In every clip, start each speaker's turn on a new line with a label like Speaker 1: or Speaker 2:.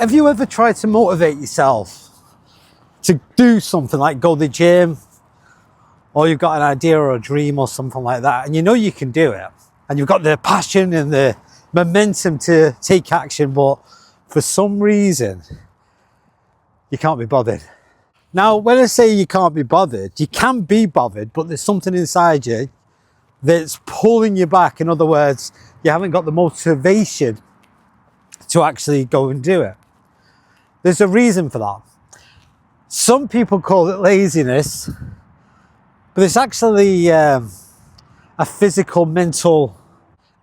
Speaker 1: Have you ever tried to motivate yourself to do something like go to the gym, or you've got an idea or a dream or something like that, and you know you can do it, and you've got the passion and the momentum to take action, but for some reason you can't be bothered? Now, when I say you can't be bothered, you can be bothered, but there's something inside you that's pulling you back. In other words, you haven't got the motivation to actually go and do it. There's a reason for that. Some people call it laziness, but it's actually a physical, mental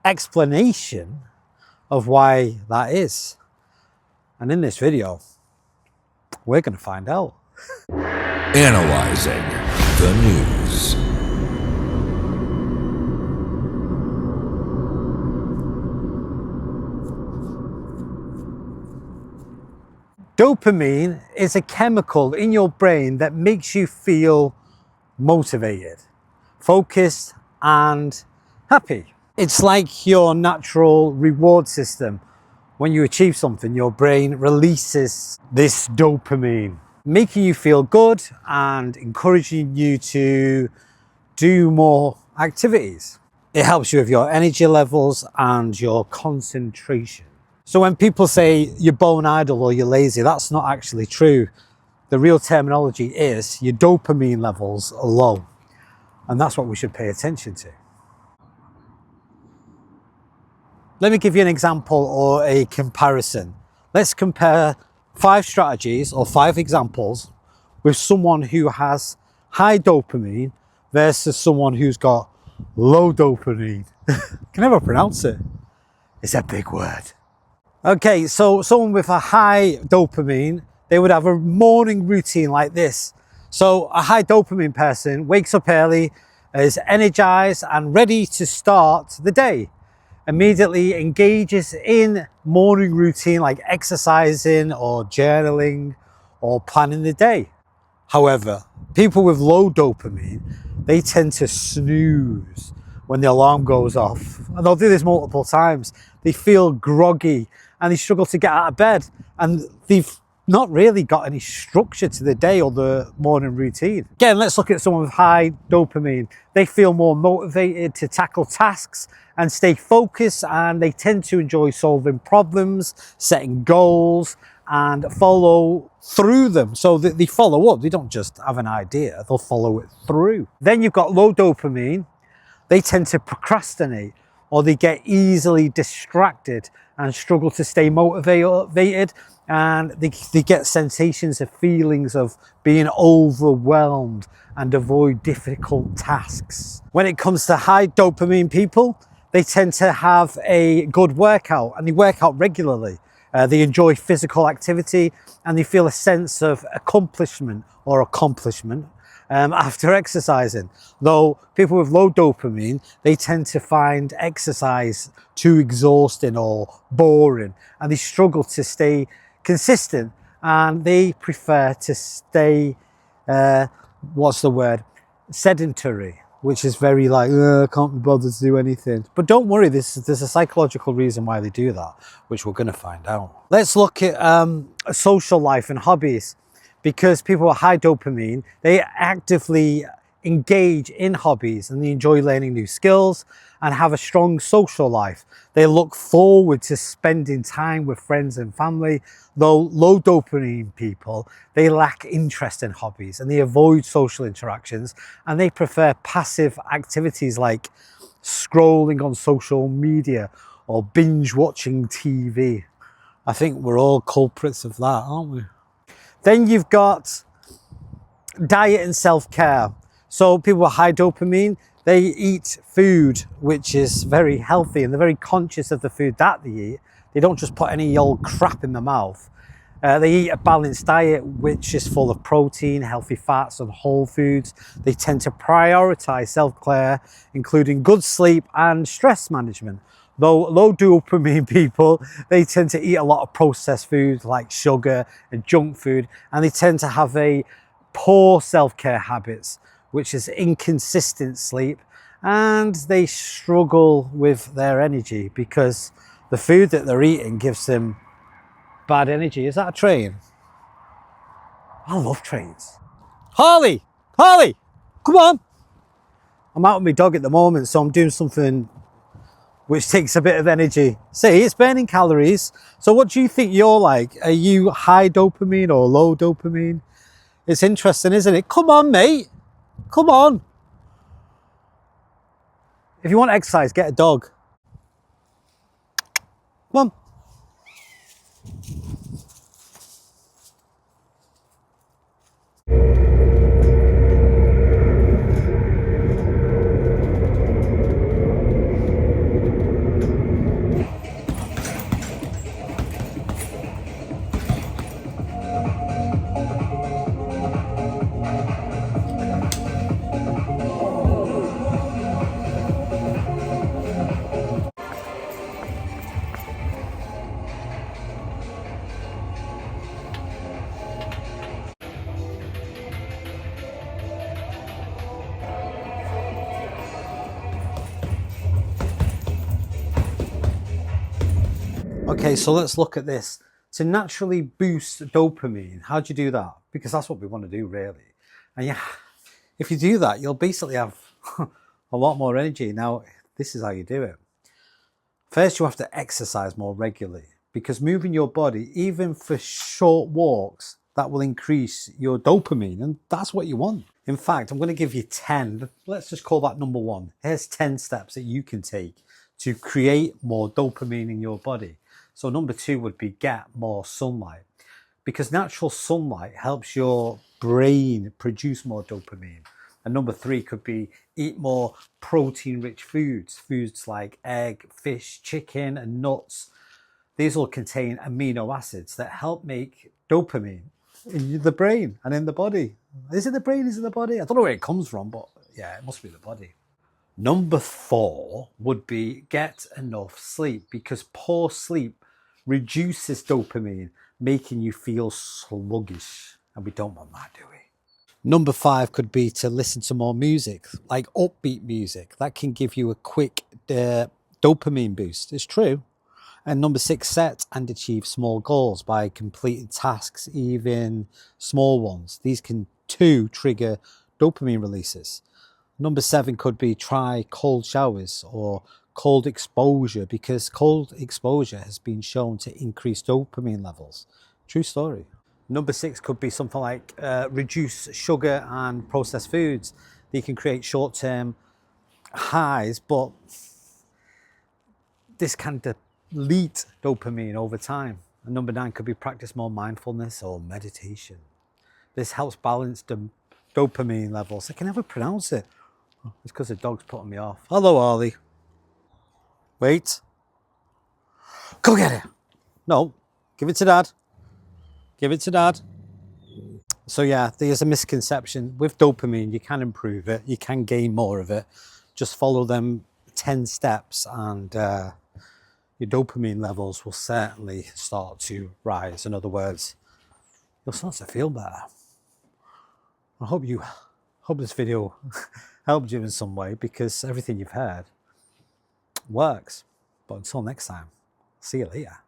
Speaker 1: explanation of why that is. And in this video, we're going to find out.
Speaker 2: Analyzing the news.
Speaker 1: Dopamine is a chemical in your brain that makes you feel motivated, focused, and happy. It's like your natural reward system. When you achieve something, your brain releases this dopamine, making you feel good and encouraging you to do more activities. It helps you with your energy levels and your concentration. So when people say you're bone idle or you're lazy, that's not actually true. The real terminology is your dopamine levels are low. And that's what we should pay attention to. Let me give you an example or a comparison. Let's compare 5 strategies or 5 examples with someone who has high dopamine versus someone who's got low dopamine. Can never pronounce it. It's a big word. Okay, so someone with a high dopamine, they would have a morning routine like this. So a high dopamine person wakes up early, is energized and ready to start the day. Immediately engages in morning routine like exercising or journaling or planning the day. However, people with low dopamine, they tend to snooze when the alarm goes off. And they'll do this multiple times. They feel groggy and they struggle to get out of bed. And they've not really got any structure to the day or the morning routine. Again, let's look at someone with high dopamine. They feel more motivated to tackle tasks and stay focused, and they tend to enjoy solving problems, setting goals, and follow through them. So that they follow up. They don't just have an idea, they'll follow it through. Then you've got low dopamine. They tend to procrastinate, or they get easily distracted and struggle to stay motivated, and they get sensations of feelings of being overwhelmed and avoid difficult tasks. When it comes to high dopamine people, they tend to have a good workout and they work out regularly. They enjoy physical activity and they feel a sense of accomplishment after exercising. Though people with low dopamine, they tend to find exercise too exhausting or boring, and they struggle to stay consistent, and they prefer to stay, sedentary, which is very like, I can't be bothered to do anything. But don't worry, there's a psychological reason why they do that, which we're going to find out. Let's look at social life and hobbies. Because people with high dopamine, they actively engage in hobbies and they enjoy learning new skills and have a strong social life. They look forward to spending time with friends and family. Though low dopamine people, they lack interest in hobbies and they avoid social interactions, and they prefer passive activities like scrolling on social media or binge watching TV. I think we're all culprits of that, aren't we? Then you've got diet and self-care. So people with high dopamine, they eat food which is very healthy and they're very conscious of the food that they eat. They don't just put any old crap in their mouth. They eat a balanced diet which is full of protein, healthy fats and whole foods. They tend to prioritize self-care, including good sleep and stress management. Though low dopamine people, they tend to eat a lot of processed food like sugar and junk food, and they tend to have a poor self-care habits, which is inconsistent sleep, and they struggle with their energy because the food that they're eating gives them bad energy. Is that a train? I love trains. Harley! Harley! Come on! I'm out with my dog at the moment, so I'm doing something which takes a bit of energy. See, it's burning calories. So what do you think you're like? Are you high dopamine or low dopamine? It's interesting, isn't it? Come on, mate. Come on. If you want exercise, get a dog. Come on. Okay, so let's look at this. To naturally boost dopamine, how do you do that? Because that's what we want to do, really. And yeah, if you do that, you'll basically have a lot more energy. Now, this is how you do it. First, you have to exercise more regularly because moving your body, even for short walks, that will increase your dopamine, and that's what you want. In fact, I'm going to give you 10. Let's just call that number 1. Here's 10 steps that you can take to create more dopamine in your body. So number 2 would be get more sunlight, because natural sunlight helps your brain produce more dopamine. And number 3 could be eat more protein-rich foods like egg, fish, chicken, and nuts. These all contain amino acids that help make dopamine in the brain and in the body. Is it the brain? Is it the body? I don't know where it comes from, but yeah, it must be the body. Number 4 would be get enough sleep, because poor sleep reduces dopamine, making you feel sluggish. And we don't want that, do we? Number 5 could be to listen to more music, like upbeat music. That can give you a quick dopamine boost. It's true. And number 6, set and achieve small goals by completing tasks, even small ones. These can too trigger dopamine releases. Number 7 could be try cold showers or cold exposure, because cold exposure has been shown to increase dopamine levels. True story. Number 6 could be something like reduce sugar and processed foods. They can create short-term highs, but this can delete dopamine over time. And number 9 could be practice more mindfulness or meditation. This helps balance the dopamine levels. I can never pronounce it. It's because the dog's putting me off. Hello, Ollie. Wait. Go get it. No, give it to Dad. Give it to Dad. So yeah, there's a misconception with dopamine. You can improve it. You can gain more of it. Just follow them 10 steps and your dopamine levels will certainly start to rise. In other words, you'll start to feel better. I hope this video helped you in some way, because everything you've heard works. But until next time, see you later.